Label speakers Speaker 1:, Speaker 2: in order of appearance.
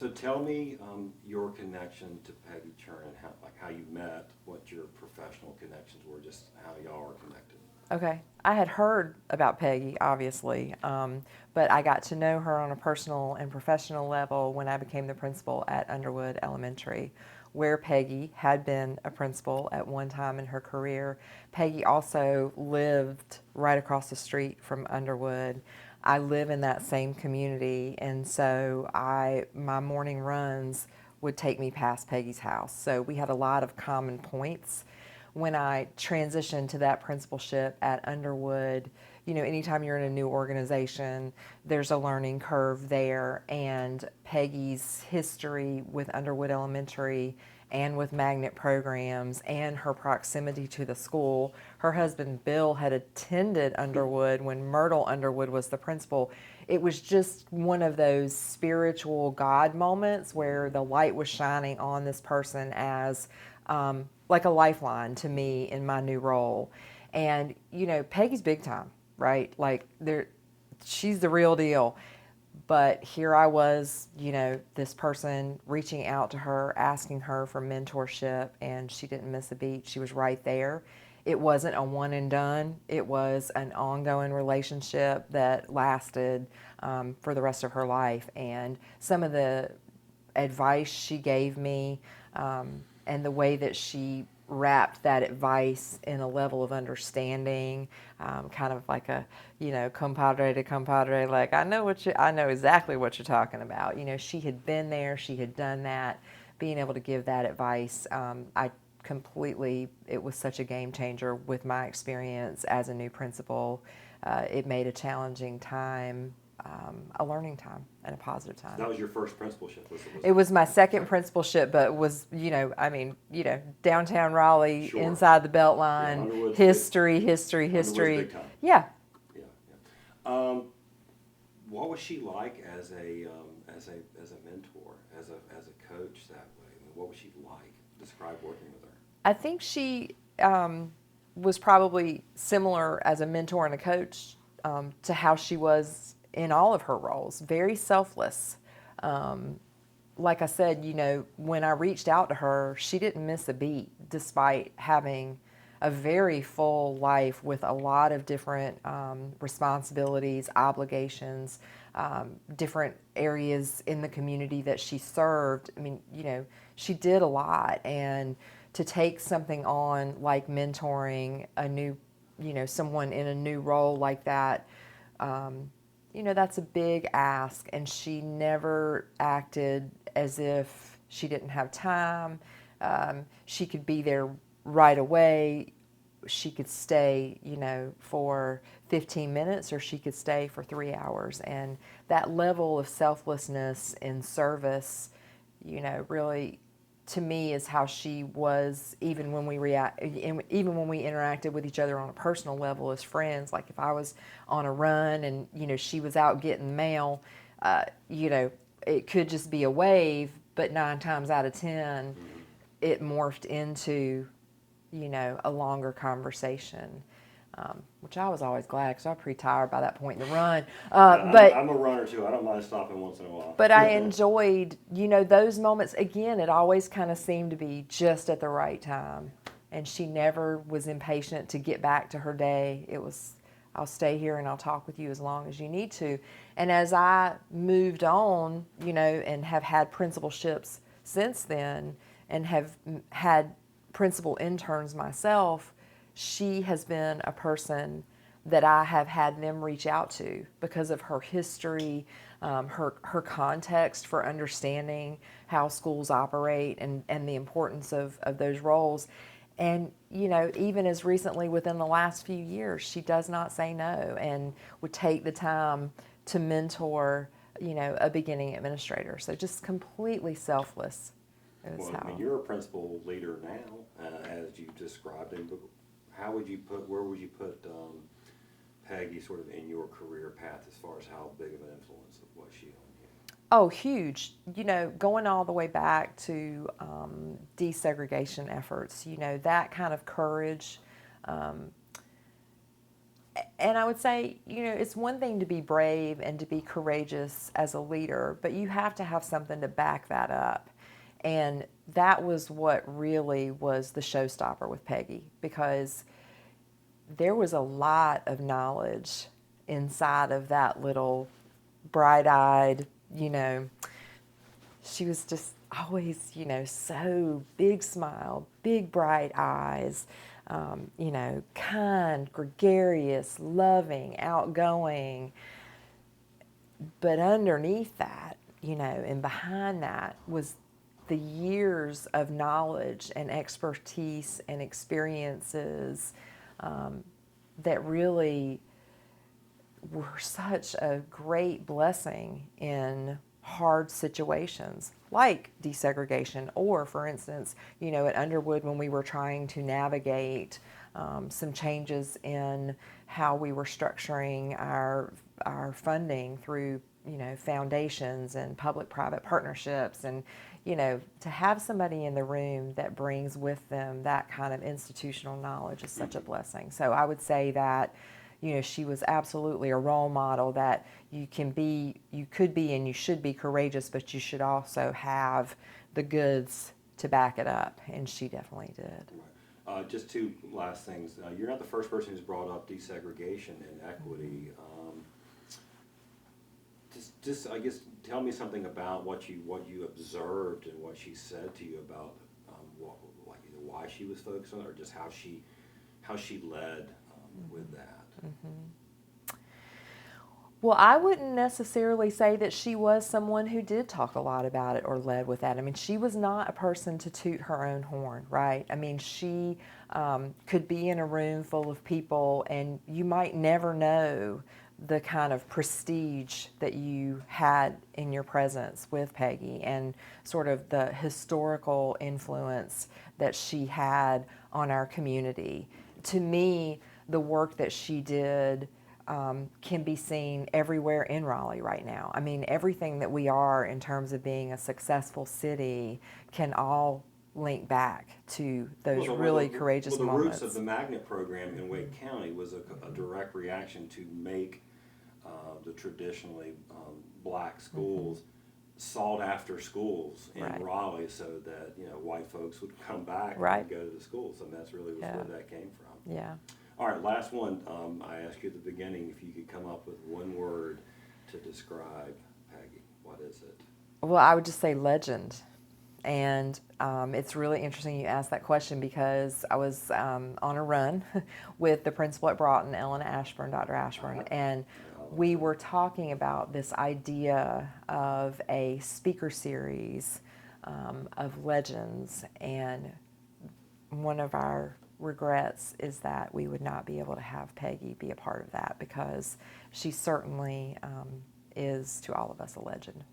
Speaker 1: So tell me your connection to Peggy Churn and how you met, what your professional connections were, just how y'all are connected.
Speaker 2: Okay. I had heard about Peggy, obviously, but I got to know her on a personal and professional level when I became the principal at Underwood Elementary, where Peggy had been a principal at one time in her career. Peggy also lived right across the street from Underwood. I live in that same community, and so my morning runs would take me past Peggy's house. So we had a lot of common points. When I transitioned to that principalship at Underwood, anytime you're in a new organization, there's a learning curve there. And Peggy's history with Underwood Elementary and with magnet programs and her proximity to the school. Her husband Bill had attended Underwood when Myrtle Underwood was the principal. It was just one of those spiritual God moments where the light was shining on this person as like a lifeline to me in my new role. And Peggy's big time, right? Like she's the real deal. But here I was, this person reaching out to her, asking her for mentorship, and she didn't miss a beat. She was right there. It wasn't a one and done. It was an ongoing relationship that lasted for the rest of her life. And some of the advice she gave me and the way that she wrapped that advice in a level of understanding, kind of like a, compadre to compadre, like I know exactly what you're talking about. She had been there, she had done that. Being able to give that advice, it was such a game changer with my experience as a new principal. It made a challenging time a learning time and a positive
Speaker 1: So
Speaker 2: time.
Speaker 1: that was your first principalship, was
Speaker 2: It was my second
Speaker 1: second?
Speaker 2: principalship, but was, downtown Raleigh,
Speaker 1: Sure.
Speaker 2: inside the
Speaker 1: Yeah,
Speaker 2: Beltline,
Speaker 1: Underwood's big.
Speaker 2: history, history,
Speaker 1: Underwood's
Speaker 2: history.
Speaker 1: big time.
Speaker 2: Yeah.
Speaker 1: Yeah, yeah. What was she like as a mentor, as a coach that way? I mean, what was she like? Describe working with her.
Speaker 2: I think she was probably similar as a mentor and a coach to how she was in all of her roles, very selfless. Um, like I said, when I reached out to her, she didn't miss a beat despite having a very full life with a lot of different responsibilities, obligations, different areas in the community that she served. I mean, she did a lot. And to take something on like mentoring a new, someone in a new role like that, um, that's a big ask. And she never acted as if she didn't have time. She could be there right away. She could stay, for 15 minutes or she could stay for 3 hours. And that level of selflessness in service, really to me is how she was even when we interacted with each other on a personal level as friends. Like if I was on a run and she was out getting mail, uh, you know it could just be a wave, but 9 times out of 10
Speaker 1: Mm-hmm.
Speaker 2: it morphed into a longer conversation, which I was always glad because I was pretty tired by that point in the run.
Speaker 1: Yeah,
Speaker 2: But
Speaker 1: I'm a runner too. I don't mind stopping once in a while.
Speaker 2: but I enjoyed, those moments. Again, it always kind of seemed to be just at the right time. And she never was impatient to get back to her day. It was, I'll stay here and I'll talk with you as long as you need to. And as I moved on, and have had principalships since then and have had principal interns myself, she has been a person that I have had them reach out to because of her history, her context for understanding how schools operate and the importance of those roles. And, even as recently within the last few years, she does not say no and would take the time to mentor, a beginning administrator. So just completely selfless is
Speaker 1: Well, I mean,
Speaker 2: how.
Speaker 1: you're a principal leader now, as you described it. But where would you put Peggy sort of in your career path as far as how big of an influence was she on you?
Speaker 2: Oh, huge. Going all the way back to desegregation efforts, that kind of courage, um, And I would say, it's one thing to be brave and to be courageous as a leader, but you have to have something to back that up. And that was what really was the showstopper with Peggy, because there was a lot of knowledge inside of that little bright-eyed, she was just always, so big smile, big bright eyes, kind, gregarious, loving, outgoing. But underneath that, and behind that was the years of knowledge and expertise and experiences that really were such a great blessing in hard situations like desegregation, or for instance, at Underwood, when we were trying to navigate some changes in how we were structuring our funding through foundations and public-private partnerships, and to have somebody in the room that brings with them that kind of institutional knowledge is such a blessing. So I would say that she was absolutely a role model, that you could be and you should be courageous, but you should also have the goods to back it up, and she definitely did.
Speaker 1: Just two last things. You're not the first person who's brought up desegregation and equity. Just I guess tell me something about what you observed and what she said to you about either why she was focused on it, or just how she led with that.
Speaker 2: Mm-hmm. Well, I wouldn't necessarily say that she was someone who did talk a lot about it or led with that. I mean, she was not a person to toot her own horn, right? I mean, she could be in a room full of people, and you might never know the kind of prestige that you had in your presence with Peggy, and sort of the historical influence that she had on our community. To me, the work that she did can be seen everywhere in Raleigh right now. I mean, everything that we are in terms of being a successful city can all link back to those courageous
Speaker 1: the
Speaker 2: moments.
Speaker 1: roots of the magnet program in Wake County was a direct reaction to make the traditionally black schools sought after schools in Raleigh, so that white folks would come back and go to the schools, and that's really where that came from.
Speaker 2: Yeah.
Speaker 1: All right, last one. I asked you at the beginning if you could come up with one word to describe Peggy. What is it?
Speaker 2: Well, I would just say legend. And it's really interesting you asked that question, because I was on a run with the principal at Broughton, Dr. Ashburn, and we were talking about this idea of a speaker series of legends, and one of our regrets is that we would not be able to have Peggy be a part of that, because she certainly is to all of us a legend.